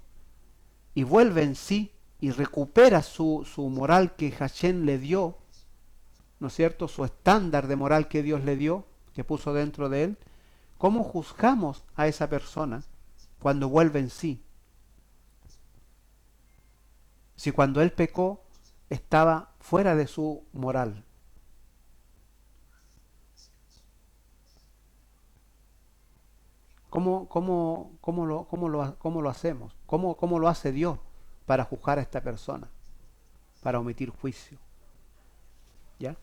y vuelve en sí y recupera su moral que Hashem le dio, ¿no es cierto?, su estándar de moral que Dios le dio, que puso dentro de él? ¿Cómo juzgamos a esa persona cuando vuelve en sí? Si cuando él pecó estaba fuera de su moral. ¿Cómo lo hacemos? ¿Cómo lo hace Dios para juzgar a esta persona? Para omitir juicio. ¿Ya?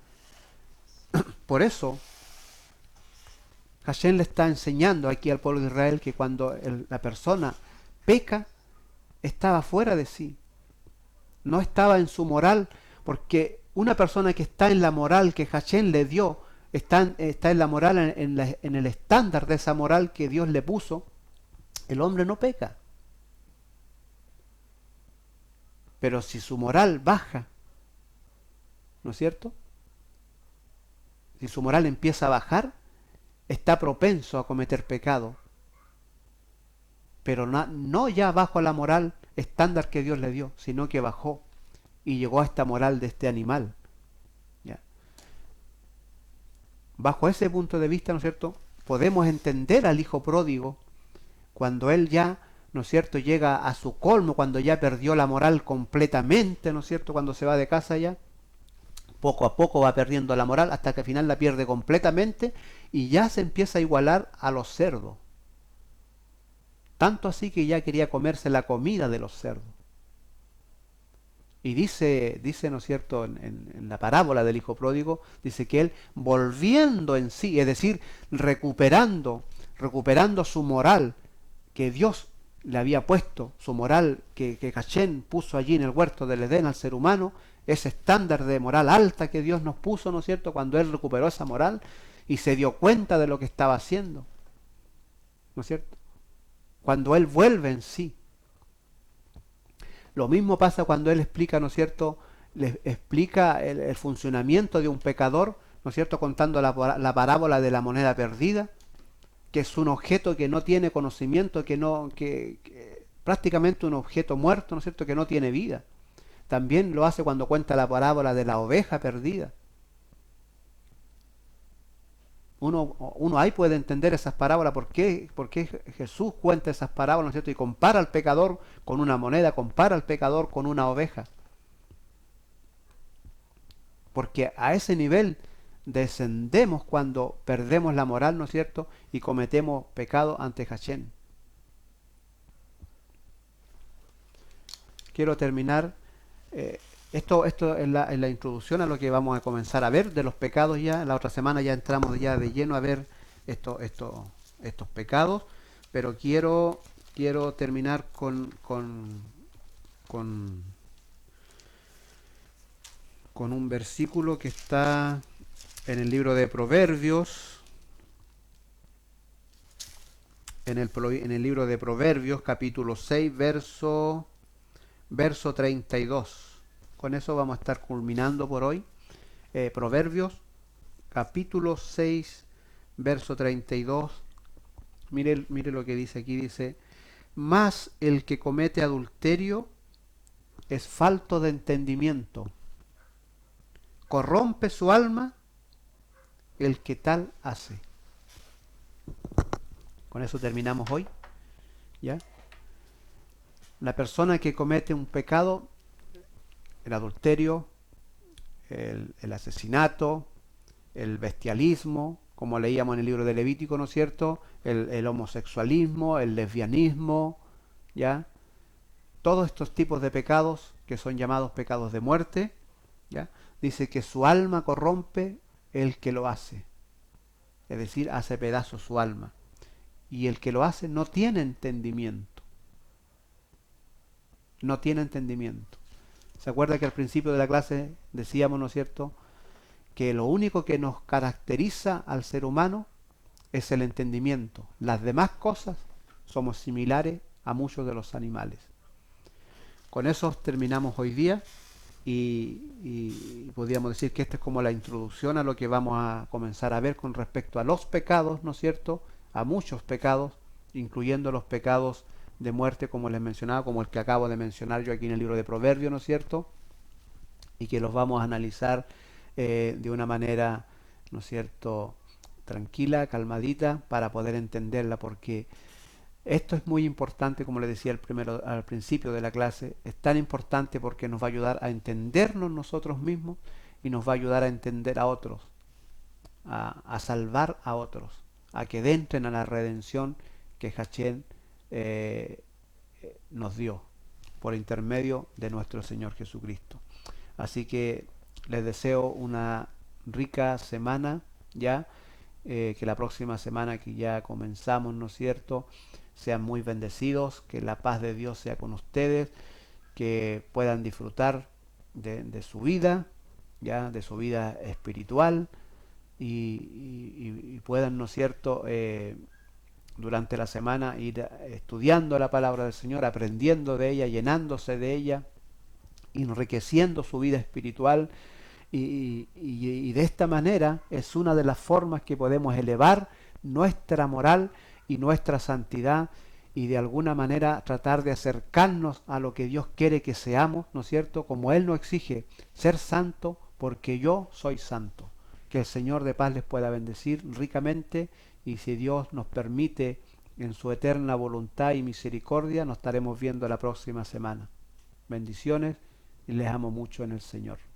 Por eso Hashem le está enseñando aquí al pueblo de Israel que cuando la persona peca, estaba fuera de sí, no estaba en su moral, porque una persona que está en la moral que Hashem le dio, está en la moral, en el estándar de esa moral que Dios le puso, el hombre no peca. Pero si su moral baja, ¿no es cierto? Si su moral empieza a bajar, está propenso a cometer pecado. Pero no ya bajo la moral estándar que Dios le dio, sino que bajó y llegó a esta moral de este animal. ¿Ya? Bajo ese punto de vista, ¿no es cierto?, podemos entender al hijo pródigo cuando él ya, ¿no es cierto?, llega a su colmo, cuando ya perdió la moral completamente, ¿no es cierto?, cuando se va de casa ya, poco a poco va perdiendo la moral hasta que al final la pierde completamente y ya se empieza a igualar a los cerdos. Tanto así que ya quería comerse la comida de los cerdos. Y dice, ¿no es cierto?, en la parábola del hijo pródigo, dice que él volviendo en sí, es decir, recuperando su moral que Dios le había puesto, su moral que Hashem puso allí en el huerto del Edén al ser humano, ese estándar de moral alta que Dios nos puso, ¿no es cierto?, cuando él recuperó esa moral y se dio cuenta de lo que estaba haciendo, ¿no es cierto?, cuando él vuelve en sí. Lo mismo pasa cuando él explica, ¿no es cierto?, le explica el funcionamiento de un pecador, ¿no es cierto?, contando la parábola de la moneda perdida, que es un objeto que no tiene conocimiento, que prácticamente un objeto muerto, ¿no es cierto?, que no tiene vida. También lo hace cuando cuenta la parábola de la oveja perdida. Uno ahí puede entender esas parábolas, por qué Jesús cuenta esas parábolas, ¿no es cierto?, y compara al pecador con una moneda, compara al pecador con una oveja. Porque a ese nivel descendemos cuando perdemos la moral, ¿no es cierto?, y cometemos pecado ante Hashem. Quiero terminar, esto es la introducción a lo que vamos a comenzar a ver de los pecados ya. La otra semana ya entramos ya de lleno a ver estos pecados, pero quiero terminar con un versículo que está en el libro de Proverbios, en el libro de Proverbios, capítulo 6, verso 32. Con eso vamos a estar culminando por hoy. Proverbios, capítulo 6, verso 32. Mire lo que dice aquí, dice: mas el que comete adulterio es falto de entendimiento, corrompe su alma el que tal hace. Con eso terminamos hoy, ¿ya? La persona que comete un pecado, el adulterio, el asesinato, el bestialismo, como leíamos en el libro de Levítico, ¿no es cierto?, el homosexualismo, el lesbianismo, ¿ya?, todos estos tipos de pecados que son llamados pecados de muerte, ¿ya?, dice que su alma corrompe el que lo hace, es decir, hace pedazos su alma, y el que lo hace no tiene entendimiento. No tiene entendimiento. ¿Se acuerda que al principio de la clase decíamos, ¿no es cierto?, que lo único que nos caracteriza al ser humano es el entendimiento? Las demás cosas somos similares a muchos de los animales. Con eso terminamos hoy día y podríamos decir que esta es como la introducción a lo que vamos a comenzar a ver con respecto a los pecados, ¿no es cierto?, a muchos pecados, incluyendo los pecados de muerte, como les mencionaba, como el que acabo de mencionar yo aquí en el libro de Proverbios, ¿no es cierto?, y que los vamos a analizar de una manera, ¿no es cierto?, tranquila, calmadita, para poder entenderla, porque esto es muy importante, como le decía al principio de la clase, es tan importante porque nos va a ayudar a entendernos nosotros mismos y nos va a ayudar a entender a otros, a salvar a otros, a que entren a la redención que Hashem nos dio por intermedio de nuestro Señor Jesucristo. Así que les deseo una rica semana ya, que la próxima semana que ya comenzamos, ¿no es cierto?, sean muy bendecidos, que la paz de Dios sea con ustedes, que puedan disfrutar de su vida, ya, de su vida espiritual y puedan, ¿no es cierto?, durante la semana ir estudiando la palabra del Señor, aprendiendo de ella, llenándose de ella, enriqueciendo su vida espiritual y de esta manera es una de las formas que podemos elevar nuestra moral y nuestra santidad y de alguna manera tratar de acercarnos a lo que Dios quiere que seamos, ¿no es cierto? Como Él nos exige ser santo porque yo soy santo. Que el Señor de paz les pueda bendecir ricamente y si Dios nos permite en su eterna voluntad y misericordia nos estaremos viendo la próxima semana. Bendiciones y les amo mucho en el Señor.